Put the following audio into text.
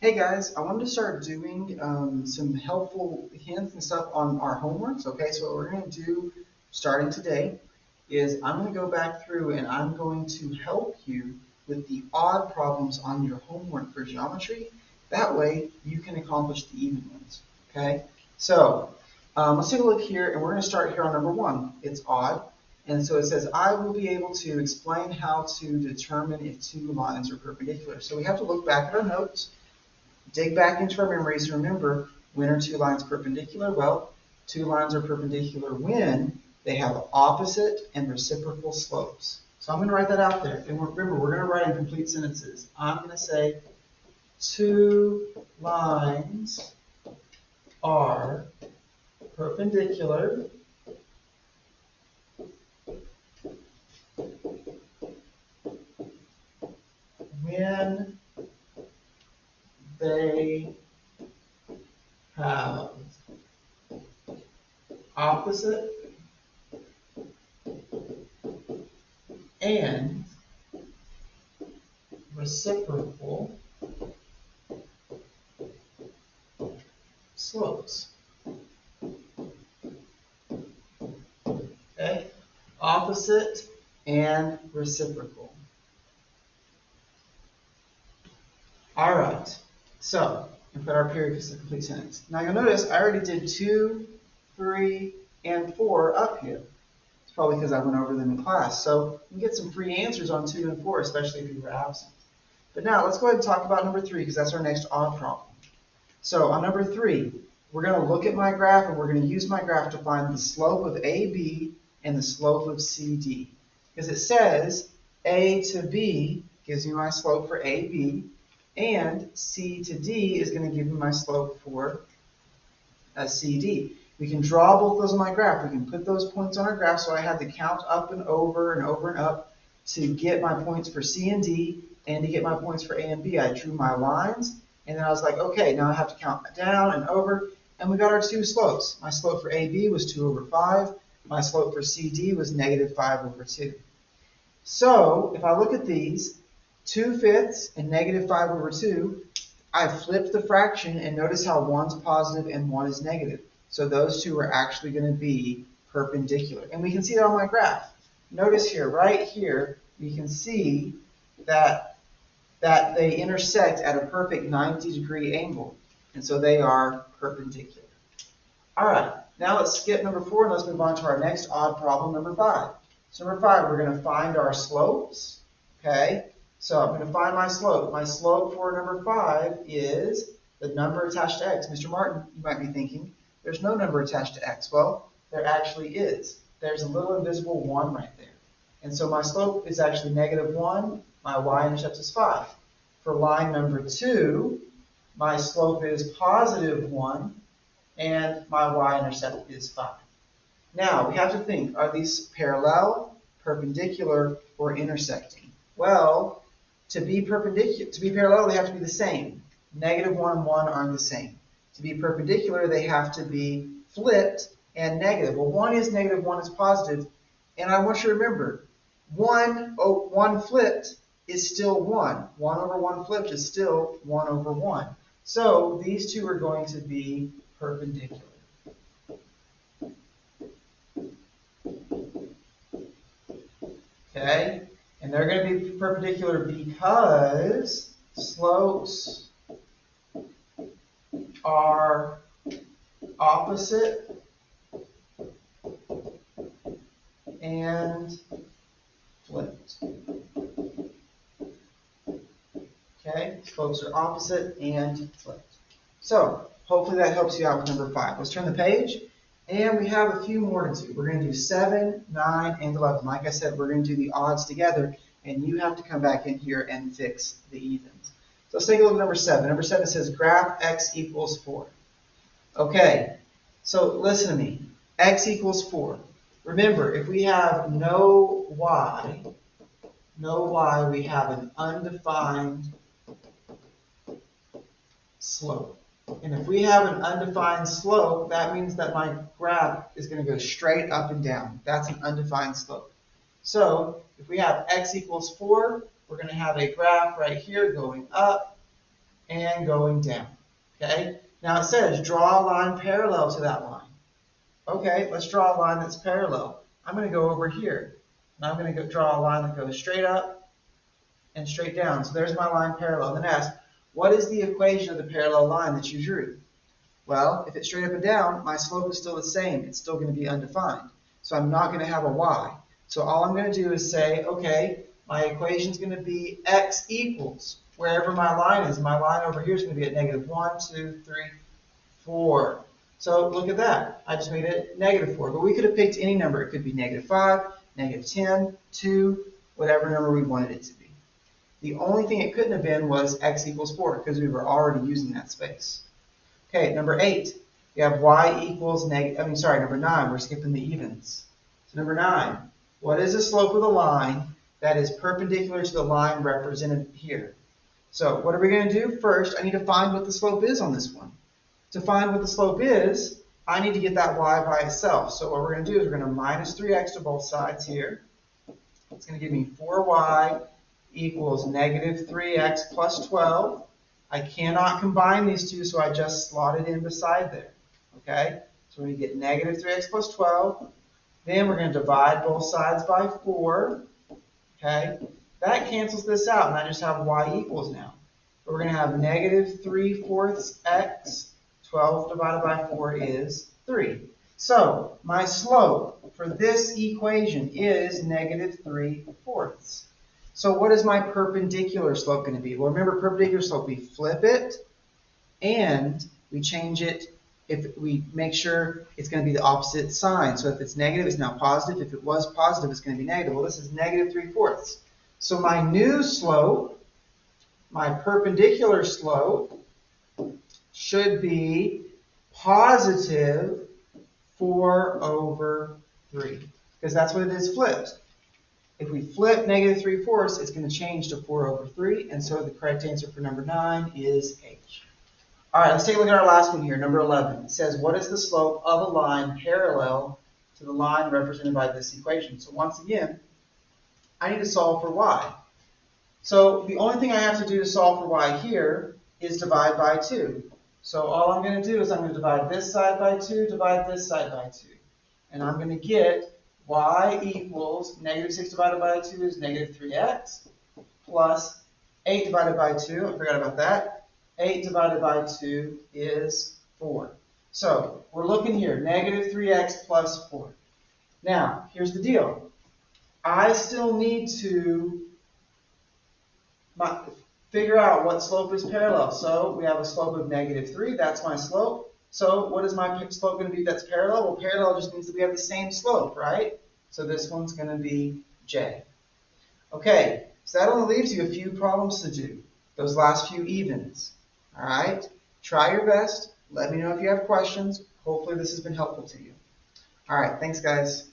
Hey guys, I wanted to start doing some helpful hints and stuff on our homeworks. Okay, so what we're going to do starting today is I'm going to go back through and I'm going to help you with the odd problems on your homework for geometry. That way you can accomplish the even ones. Okay, so let's take a look here and we're going to start here on number one. It's odd. And so it says, I will be able to explain how to determine if two lines are perpendicular. So we have to look back at our notes, dig back into our memories and remember, when are two lines perpendicular? Well, two lines are perpendicular when they have opposite and reciprocal slopes. So I'm going to write that out there. And remember, we're going to write in complete sentences. I'm going to say two lines are perpendicular when they have opposite and reciprocal slopes. Okay? Opposite and reciprocal. All right, so and put our period as a complete sentence. Now you'll notice I already did 2, 3, and 4 up here. It's probably because I went over them in class. So you can get some free answers on 2 and 4, especially if you were absent. But now let's go ahead and talk about number 3 because that's our next odd problem. So on number 3, we're going to look at my graph and we're going to use my graph to find the slope of AB and the slope of CD. Because it says A to B gives me my slope for AB, and C to D is going to give me my slope for CD. We can draw both those on my graph. We can put those points on our graph, so I had to count up and over and over and up to get my points for C and D, and to get my points for A and B. I drew my lines, and then I was like, okay, now I have to count down and over, and we got our two slopes. My slope for AB was 2 over 5. My slope for CD was negative 5 over 2. So if I look at these, 2/5 and negative 5 over 2, I flipped the fraction and notice how one's positive and one is negative. So those two are actually going to be perpendicular. And we can see that on my graph. Notice here, right here, we can see that they intersect at a perfect 90-degree angle. And so they are perpendicular. All right, now let's skip number 4 and let's move on to our next odd problem, number 5. So number 5, we're going to find our slopes. Okay, so I'm going to find my slope. My slope for number 5 is the number attached to x. Mr. Martin, you might be thinking, there's no number attached to x. Well, there actually is. There's a little invisible 1 right there. And so my slope is actually negative 1. My y-intercept is 5. For line number 2, my slope is positive 1. And my y-intercept is 5. Now, we have to think, are these parallel, perpendicular, or intersecting? Well, to be parallel, they have to be the same. Negative 1 and 1 aren't the same. To be perpendicular, they have to be flipped and negative. Well, 1 is negative, 1 is positive. And I want you to remember, 1 flipped is still 1. 1 over 1 flipped is still 1 over 1. So these two are going to be perpendicular. Okay, and they're going to be perpendicular because slopes are opposite and flipped. Okay, slopes are opposite and flipped. So hopefully that helps you out with number 5. Let's turn the page. And we have a few more to do. We're going to do 7, 9, and 11. Like I said, we're going to do the odds together, and you have to come back in here and fix the evens. So let's take a look at number 7. Number 7 says graph x equals 4. Okay, so listen to me. X equals 4. Remember, if we have no y, we have an undefined slope. And if we have an undefined slope, that means that my graph is going to go straight up and down. That's an undefined slope. So if we have x equals 4, we're going to have a graph right here going up and going down. Okay? Now it says draw a line parallel to that line. Okay, let's draw a line that's parallel. I'm going to go over here. And I'm going to draw a line that goes straight up and straight down. So there's my line parallel. Then ask, what is the equation of the parallel line that you drew? Well, if it's straight up and down, my slope is still the same. It's still going to be undefined. So I'm not going to have a y. So all I'm going to do is say, okay, my equation is going to be x equals wherever my line is. My line over here is going to be at negative 1, 2, 3, 4. So look at that. I just made it negative 4. But we could have picked any number. It could be negative 5, negative 10, 2, whatever number we wanted it to be. The only thing it couldn't have been was x equals 4 because we were already using that space. Okay, number 8. We have y equals number 9. We're skipping the evens. So number 9. What is the slope of the line that is perpendicular to the line represented here? So what are we going to do? First, I need to find what the slope is on this one. To find what the slope is, I need to get that y by itself. So what we're going to do is we're going to minus 3x to both sides here. It's going to give me 4y equals negative 3x plus 12. I cannot combine these two, so I just slot it in beside there. Okay? So we're going to get negative 3x plus 12. Then we're going to divide both sides by 4. Okay? That cancels this out, and I just have y equals now. But we're going to have negative 3/4 x. 12 divided by 4 is 3. So my slope for this equation is negative 3/4. So what is my perpendicular slope going to be? Well, remember perpendicular slope, we flip it and we change it if we make sure it's going to be the opposite sign. So if it's negative, it's now positive. If it was positive, it's going to be negative. Well, this is negative 3/4. So my new slope, my perpendicular slope, should be positive 4/3 because that's what it is flipped. If we flip negative 3/4, it's going to change to 4/3, and so the correct answer for number 9 is H. All right, let's take a look at our last one here, number 11. It says, what is the slope of a line parallel to the line represented by this equation? So once again, I need to solve for y. So the only thing I have to do to solve for y here is divide by 2. So all I'm going to do is I'm going to divide this side by 2, divide this side by 2. And I'm going to get y equals negative 6 divided by 2 is negative 3x plus 8 divided by 2, I forgot about that, 8 divided by 2 is 4. So we're looking here, negative 3x plus 4. Now, here's the deal. I still need to figure out what slope is parallel. So we have a slope of negative 3. That's my slope. So what is my slope going to be that's parallel? Well, parallel just means that we have the same slope, right? So this one's going to be J. Okay, so that only leaves you a few problems to do, those last few evens. All right? Try your best. Let me know if you have questions. Hopefully this has been helpful to you. All right, thanks, guys.